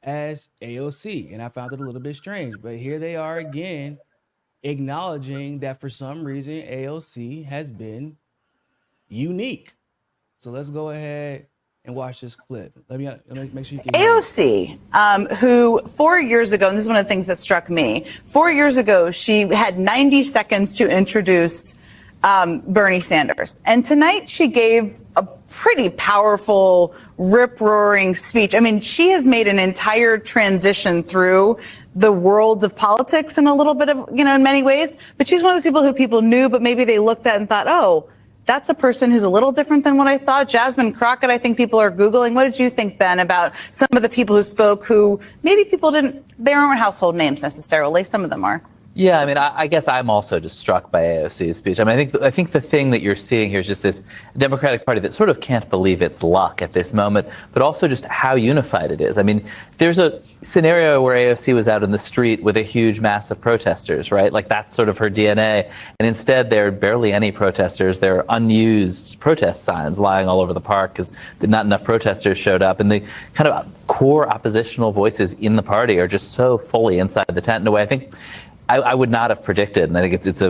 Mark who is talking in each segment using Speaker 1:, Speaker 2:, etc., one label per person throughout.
Speaker 1: as AOC, and I found it a little bit strange. But here they are again, acknowledging that for some reason AOC has been unique. So let's go ahead and watch this clip. Let me make sure you can hear me.
Speaker 2: AOC, who 4 years ago, and this is one of the things that struck me, 4 years ago, she had 90 seconds to introduce Bernie Sanders. And tonight she gave a pretty powerful, rip-roaring speech. I mean, she has made an entire transition through the world of politics in a little bit of, in many ways. But she's one of those people who people knew, but maybe they looked at and thought, oh, that's a person who's a little different than what I thought. Jasmine Crockett, I think people are Googling. What did you think, Ben, about some of the people who spoke who maybe people they aren't household names necessarily. Some of them are.
Speaker 3: Yeah, I mean, I guess I'm also just struck by AOC's speech. I mean, I think the thing that you're seeing here is just this Democratic Party that sort of can't believe its luck at this moment, but also just how unified it is. I mean, there's a scenario where AOC was out in the street with a huge mass of protesters, right? Like that's sort of her DNA. And instead, there are barely any protesters. There are unused protest signs lying all over the park because not enough protesters showed up. And the kind of core oppositional voices in the party are just so fully inside the tent in a way I think I would not have predicted. And I think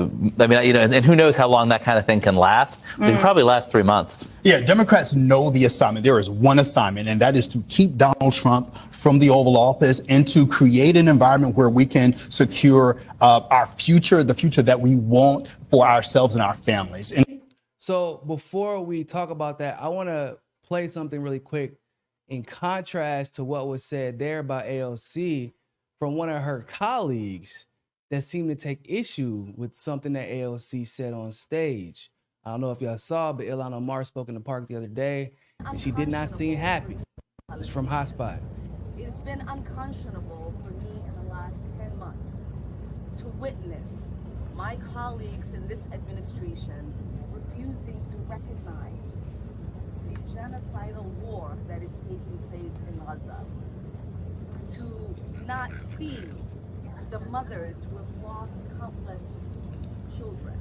Speaker 3: and who knows how long that kind of thing can last. But it can probably last 3 months.
Speaker 4: Yeah, Democrats know the assignment. There is one assignment, and that is to keep Donald Trump from the Oval Office and to create an environment where we can secure our future, the future that we want for ourselves and our families.
Speaker 1: So before we talk about that, I want to play something really quick in contrast to what was said there by AOC from one of her colleagues that seemed to take issue with something that AOC said on stage. I don't know if y'all saw, but Ilhan Omar spoke in the park the other day, and she did not seem happy. It's from Hotspot.
Speaker 5: It's been unconscionable for me in the last 10 months to witness my colleagues in this administration refusing to recognize the genocidal war that is taking place in Gaza, to not see the mothers who have lost countless children,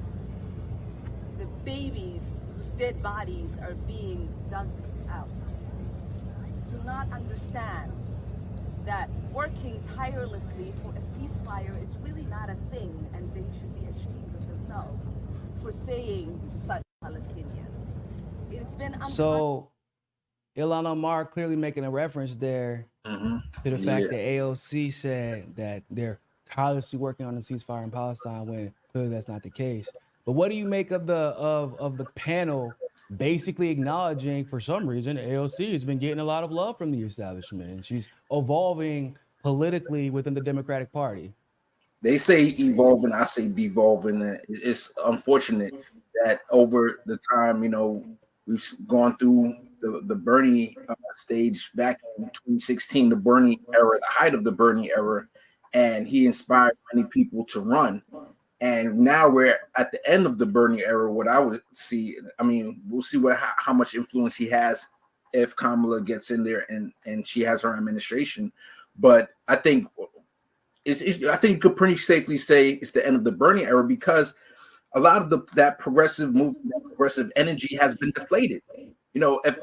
Speaker 5: the babies whose dead bodies are being dug out, to not understand that working tirelessly for a ceasefire is really not a thing, and they should be ashamed of themselves for saying such Palestinians. It's been
Speaker 1: so Ilhan Omar clearly making a reference there to the fact that AOC said that they're tirelessly working on the ceasefire in Palestine when clearly that's not the case. But what do you make of the panel basically acknowledging for some reason AOC has been getting a lot of love from the establishment and she's evolving politically within the Democratic Party?
Speaker 6: They say evolving, I say devolving. It's unfortunate that over the time, we've gone through the Bernie stage back in 2016, the Bernie era, the height of the Bernie era, and he inspired many people to run. And now we're at the end of the Bernie era. What I would see, we'll see how much influence he has if Kamala gets in there and she has her administration. But I think I think you could pretty safely say it's the end of the Bernie era because a lot of that progressive movement, that progressive energy has been deflated. If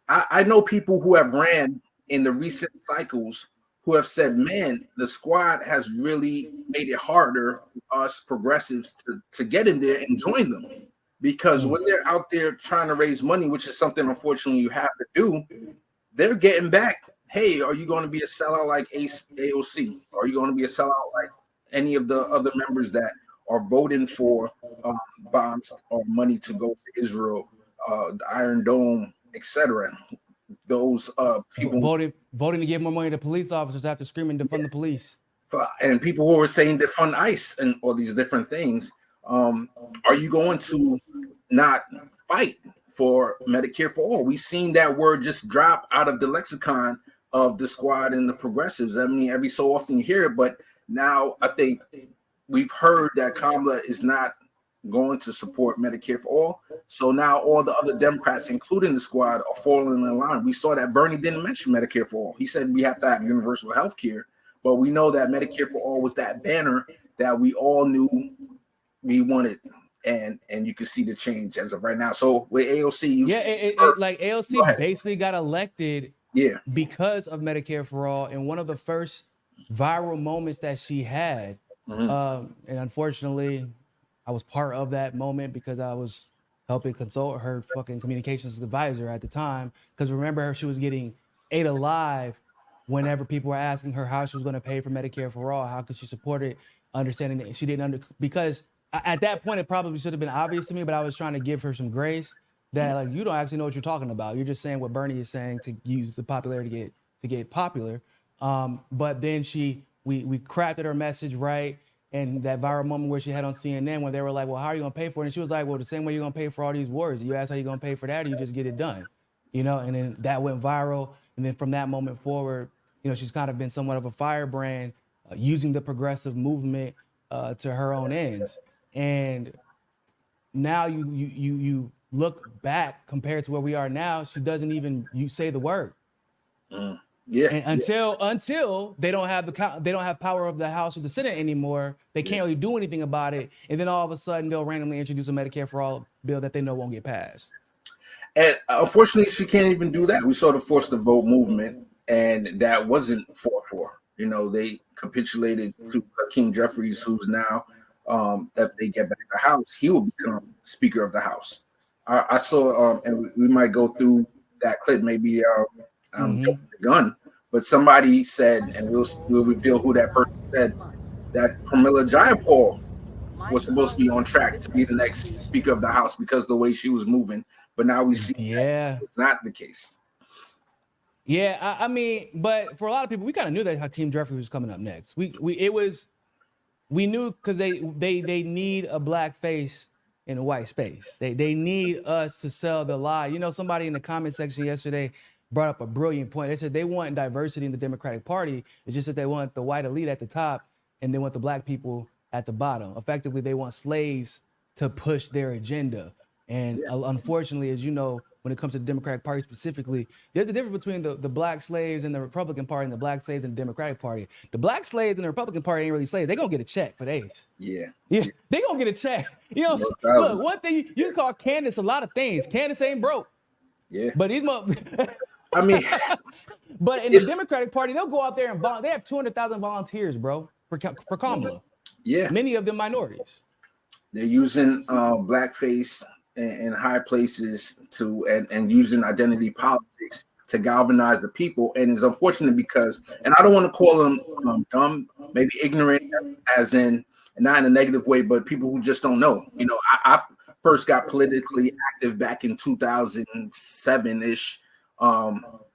Speaker 6: I know people who have ran in the recent cycles who have said, man, the squad has really made it harder for us progressives to get in there and join them. Because when they're out there trying to raise money, which is something, unfortunately, you have to do, they're getting back. Hey, are you going to be a sellout like AOC? Are you going to be a sellout like any of the other members that are voting for bombs or money to go to Israel, the Iron Dome, etc.? Those people
Speaker 1: voting to give more money to police officers after screaming defund the police,
Speaker 6: and people who are saying defund ICE and all these different things. Are you going to not fight for Medicare for all? We've seen that word just drop out of the lexicon of the squad and the progressives. Every so often you hear it, but now I think we've heard that Kamala is not going to support Medicare for all. So now all the other Democrats, including the squad, are falling in line. We saw that Bernie didn't mention Medicare for all. He said we have to have universal health care, but we know that Medicare for all was that banner that we all knew we wanted. And you can see the change as of right now. So with AOC,
Speaker 1: AOC basically got elected
Speaker 6: Yeah.
Speaker 1: because of Medicare for All. And one of the first viral moments that she had, and unfortunately, I was part of that moment because I was helping consult her fucking communications advisor at the time. Because remember, she was getting ate alive whenever people were asking her how she was going to pay for Medicare for All. How could she support it? Understanding that she didn't because at that point it probably should have been obvious to me, but I was trying to give her some grace that like you don't actually know what you're talking about. You're just saying what Bernie is saying to use the popularity to get popular. But then we crafted her message right. And that viral moment where she had on CNN when they were like, well, how are you going to pay for it? And she was like, well, the same way you're going to pay for all these wars. You ask how you're going to pay for that, or you just get it done, you know? And then that went viral. And then from that moment forward, you know, she's kind of been somewhat of a firebrand, using the progressive movement to her own ends. And now you look back compared to where we are now, she doesn't even say the word.
Speaker 6: Yeah.
Speaker 1: And until they don't have power of the House or the Senate anymore, they can't really do anything about it. And then all of a sudden they'll randomly introduce a Medicare for All bill that they know won't get passed.
Speaker 6: And unfortunately, she can't even do that. We saw the force the vote movement, and that wasn't fought for. You know, they capitulated to Hakeem Jeffries, who's now, if they get back the House, he will become Speaker of the House. I saw, and we might go through that clip. Maybe I'm jumping the gun, but somebody said, and we'll reveal who that person said, that Pramila Jayapal was supposed to be on track to be the next Speaker of the House because of the way she was moving. But now we see that it's not the case.
Speaker 1: Yeah, I mean, but for a lot of people, we kind of knew that Hakeem Jeffries was coming up next. We knew because they need a black face in a white space. They need us to sell the lie. You know, somebody in the comment section yesterday brought up a brilliant point. They said they want diversity in the Democratic Party. It's just that they want the white elite at the top and they want the black people at the bottom. Effectively, they want slaves to push their agenda. And unfortunately, as you know, when it comes to the Democratic Party specifically, there's a difference between the black slaves and the Republican Party and the black slaves and the Democratic Party. The black slaves and the Republican Party ain't really slaves. They're going to get a check for days.
Speaker 6: Yeah.
Speaker 1: They're going to get a check. You know, look, one thing, you can call Candace a lot of things. Candace ain't broke.
Speaker 6: Yeah.
Speaker 1: But these
Speaker 6: I mean,
Speaker 1: but in the Democratic Party, they'll go out there and they have 200,000 volunteers, bro, for Kamala.
Speaker 6: Yeah.
Speaker 1: Many of them minorities.
Speaker 6: They're using blackface in high places and using identity politics to galvanize the people. And it's unfortunate because, and I don't want to call them dumb, maybe ignorant, as in not in a negative way, but people who just don't know. You know, I first got politically active back in 2007-ish.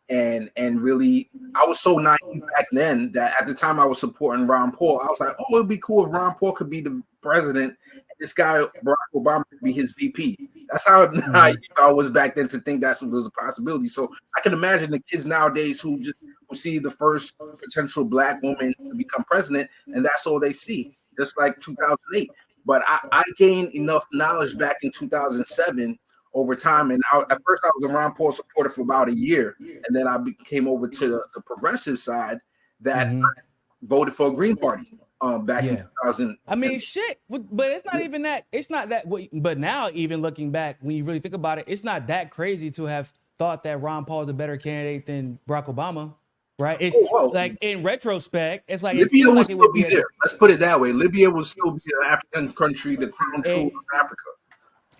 Speaker 6: And really, I was so naive back then that at the time I was supporting Ron Paul. I was like, oh, it'd be cool if Ron Paul could be the president and this guy, Barack Obama, could be his VP. That's how naive I was back then to think that was a possibility. So I can imagine the kids nowadays who see the first potential black woman to become president, and that's all they see, just like 2008. But I gained enough knowledge back in 2007 over time. And at first I was a Ron Paul supporter for about a year. And then I came over to the progressive side that I voted for a Green Party back in 2000.
Speaker 1: I mean, shit, but it's not even that. It's not that. But now, even looking back, when you really think about it, it's not that crazy to have thought that Ron Paul is a better candidate than Barack Obama. Right? It's like in retrospect, it's like
Speaker 6: Libya will still be there. Let's put it that way. Libya will still be an African country, the crown jewel of Africa.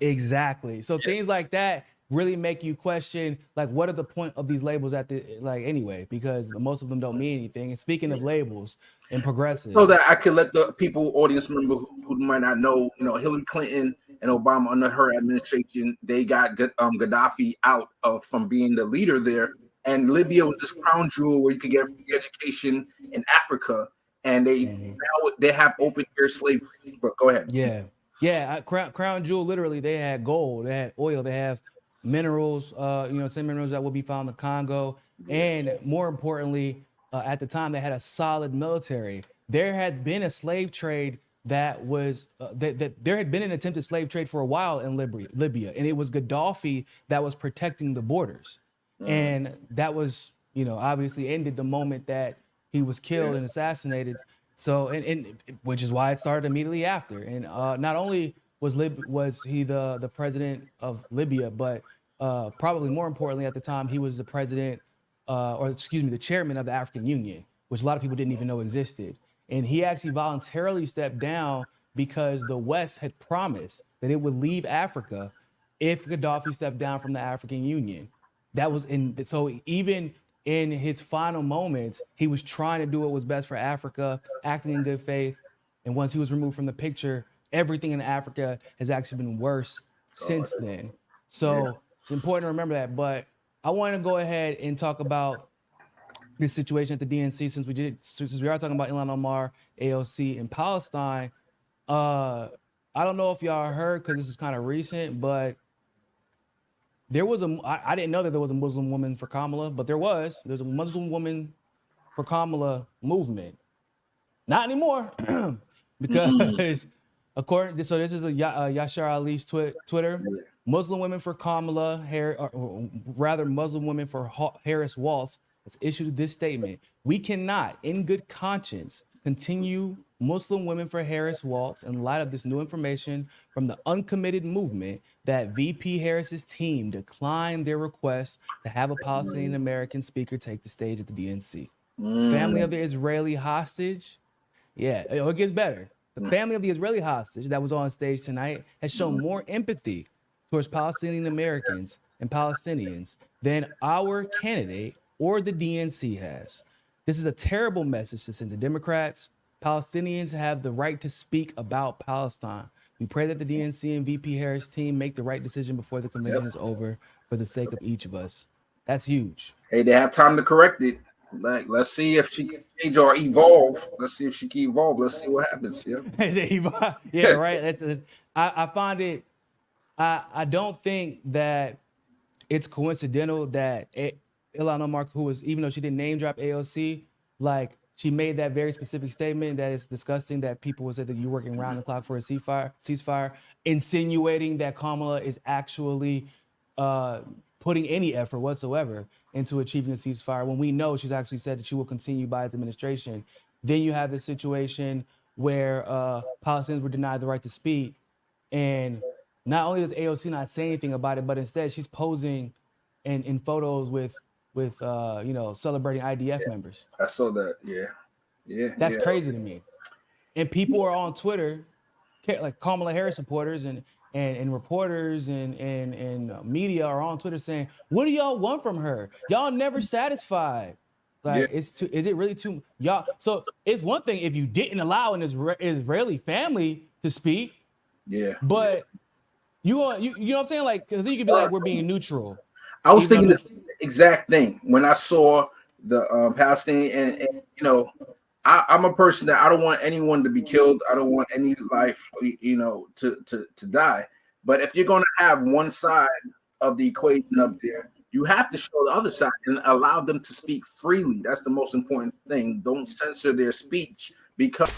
Speaker 1: Exactly. So things like that really make you question, like, what are the point of these labels anyway? Because most of them don't mean anything. And speaking of labels and progressive,
Speaker 6: so that I can let the audience member who might not know, you know, Hillary Clinton and Obama under her administration, they got Gaddafi out from being the leader there. And Libya was this crown jewel where you could get free education in Africa, and now they have open air slavery. But go ahead.
Speaker 1: Yeah. Crown jewel. Literally, they had gold, they had oil, they have minerals. Same minerals that will be found in the Congo, and more importantly, at the time they had a solid military. There had been a slave trade that was there had been an attempted slave trade for a while in Libya, and it was Gaddafi that was protecting the borders. And that was, obviously ended the moment that he was killed and assassinated. So, and which is why it started immediately after. And not only was he the president of Libya, but probably more importantly at the time, he was the president or excuse me, the chairman of the African Union, which a lot of people didn't even know existed. And he actually voluntarily stepped down because the West had promised that it would leave Africa if Gaddafi stepped down from the African Union. That was in, so even in his final moments, he was trying to do what was best for Africa, acting in good faith. And once he was removed from the picture, everything in Africa has actually been worse since then. So it's important to remember that. But I want to go ahead and talk about this situation at the DNC since we are talking about Ilhan Omar, AOC, and Palestine. I don't know if y'all heard because this is kind of recent, but there was I didn't know that there was a Muslim woman for Kamala, but there's a Muslim woman for Kamala movement. Not anymore, because according to, so this is a Yashar Ali's Twitter. Muslim women for Kamala, or rather Muslim women for Harris Waltz has issued this statement: "We cannot, in good conscience, continue Muslim women for Harris Waltz in light of this new information from the uncommitted movement that VP Harris's team declined their request to have a Palestinian American speaker take the stage at the DNC. Family of the Israeli hostage." Yeah, it gets better. The family of the Israeli hostage that was on stage tonight has shown more empathy towards Palestinian Americans and Palestinians than our candidate or the DNC has. This is a terrible message to send to Democrats. Palestinians have the right to speak about Palestine. We pray that the DNC and VP Harris team make the right decision before the convention is over for the sake of each of us. That's huge.
Speaker 6: Hey, they have time to correct it. Like, let's see if she can change or evolve. Let's see if she can evolve. Let's see what happens. Yeah,
Speaker 1: yeah, right. I find it. I don't think that it's coincidental that Ilhan Omar, who was, even though she didn't name drop AOC, like she made that very specific statement that it's disgusting that people will say that you're working round the clock for a ceasefire, insinuating that Kamala is actually putting any effort whatsoever into achieving a ceasefire when we know she's actually said that she will continue by its administration. Then you have this situation where Palestinians were denied the right to speak, and not only does AOC not say anything about it, but instead she's posing in photos with celebrating IDF members.
Speaker 6: I saw that. Yeah.
Speaker 1: That's crazy to me. And people are on Twitter, like Kamala Harris supporters and reporters and media are on Twitter saying, "What do y'all want from her? Y'all never satisfied." Like, is it really too y'all? So it's one thing if you didn't allow an Israeli family to speak, but you know what I'm saying? Like, because you could be like, we're being neutral.
Speaker 6: I was thinking this exact thing when I saw the Palestinian, and I'm a person that I don't want anyone to be killed. I don't want any life, to die. But if you're going to have one side of the equation up there, you have to show the other side and allow them to speak freely. That's the most important thing. Don't censor their speech because